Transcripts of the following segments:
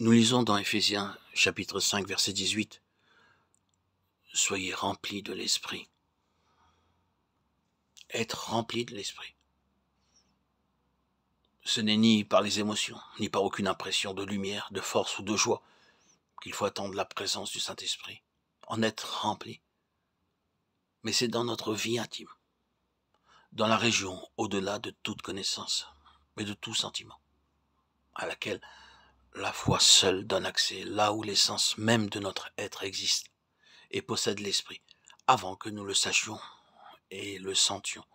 Nous lisons dans Éphésiens chapitre 5 verset 18 « Soyez remplis de l'Esprit ». Être rempli de l'Esprit. Ce n'est ni par les émotions, ni par aucune impression de lumière, de force ou de joie qu'il faut attendre la présence du Saint-Esprit, en être rempli. Mais c'est dans notre vie intime, dans la région au-delà de toute connaissance, mais de tout sentiment, à laquelle la foi seule donne accès, là où l'essence même de notre être existe et possède l'Esprit, avant que nous le sachions et le sentions.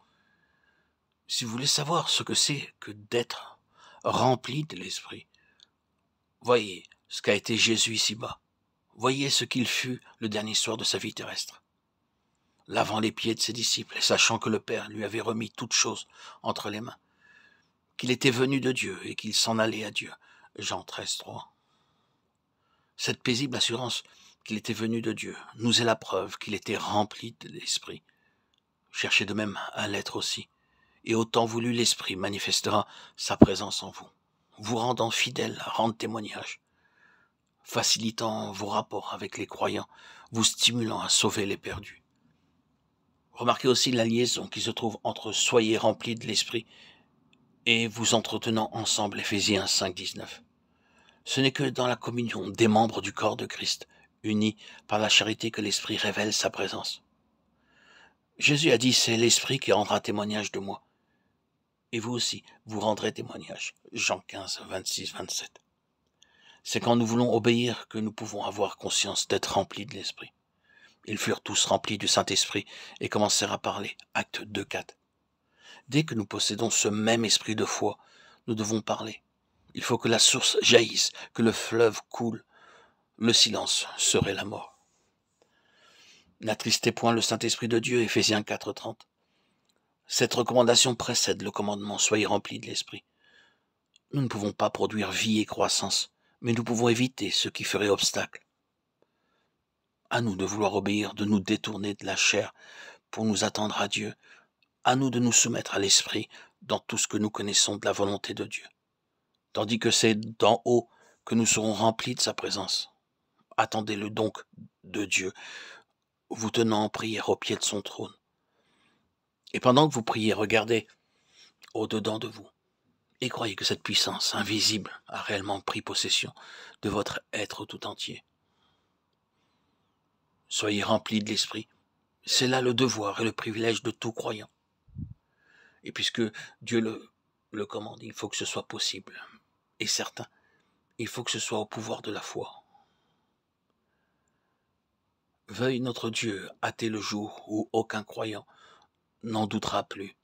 Si vous voulez savoir ce que c'est que d'être rempli de l'Esprit, voyez ce qu'a été Jésus ici-bas. Voyez ce qu'il fut le dernier soir de sa vie terrestre, lavant les pieds de ses disciples et sachant que le Père lui avait remis toutes choses entre les mains, qu'il était venu de Dieu et qu'il s'en allait à Dieu. Jean 13, 3. Cette paisible assurance qu'il était venu de Dieu nous est la preuve qu'il était rempli de l'Esprit. Cherchez de même à l'être aussi, et autant voulu l'Esprit manifestera sa présence en vous, vous rendant fidèle à rendre témoignage, facilitant vos rapports avec les croyants, vous stimulant à sauver les perdus. Remarquez aussi la liaison qui se trouve entre « soyez remplis de l'Esprit » et « vous entretenant ensemble » Éphésiens 5, 19. Ce n'est que dans la communion des membres du corps de Christ, unis par la charité, que l'Esprit révèle sa présence. Jésus a dit « c'est l'Esprit qui rendra témoignage de moi ». Et vous aussi, vous rendrez témoignage. Jean 15, 26, 27. C'est quand nous voulons obéir que nous pouvons avoir conscience d'être remplis de l'Esprit. Ils furent tous remplis du Saint-Esprit et commencèrent à parler. Actes 2, 4. Dès que nous possédons ce même esprit de foi, nous devons parler. Il faut que la source jaillisse, que le fleuve coule. Le silence serait la mort. N'attristez point le Saint-Esprit de Dieu, Éphésiens 4, 30. Cette recommandation précède le commandement « Soyez remplis de l'Esprit ». Nous ne pouvons pas produire vie et croissance, mais nous pouvons éviter ce qui ferait obstacle. À nous de vouloir obéir, de nous détourner de la chair pour nous attendre à Dieu. À nous de nous soumettre à l'Esprit dans tout ce que nous connaissons de la volonté de Dieu. Tandis que c'est d'en haut que nous serons remplis de sa présence. Attendez-le donc de Dieu, vous tenant en prière au pied de son trône. Et pendant que vous priez, regardez au-dedans de vous et croyez que cette puissance invisible a réellement pris possession de votre être tout entier. Soyez remplis de l'Esprit. C'est là le devoir et le privilège de tout croyant. Et puisque Dieu le commande, il faut que ce soit possible. Et certain, il faut que ce soit au pouvoir de la foi. Veuille notre Dieu hâter le jour où aucun croyant n'en doutera plus.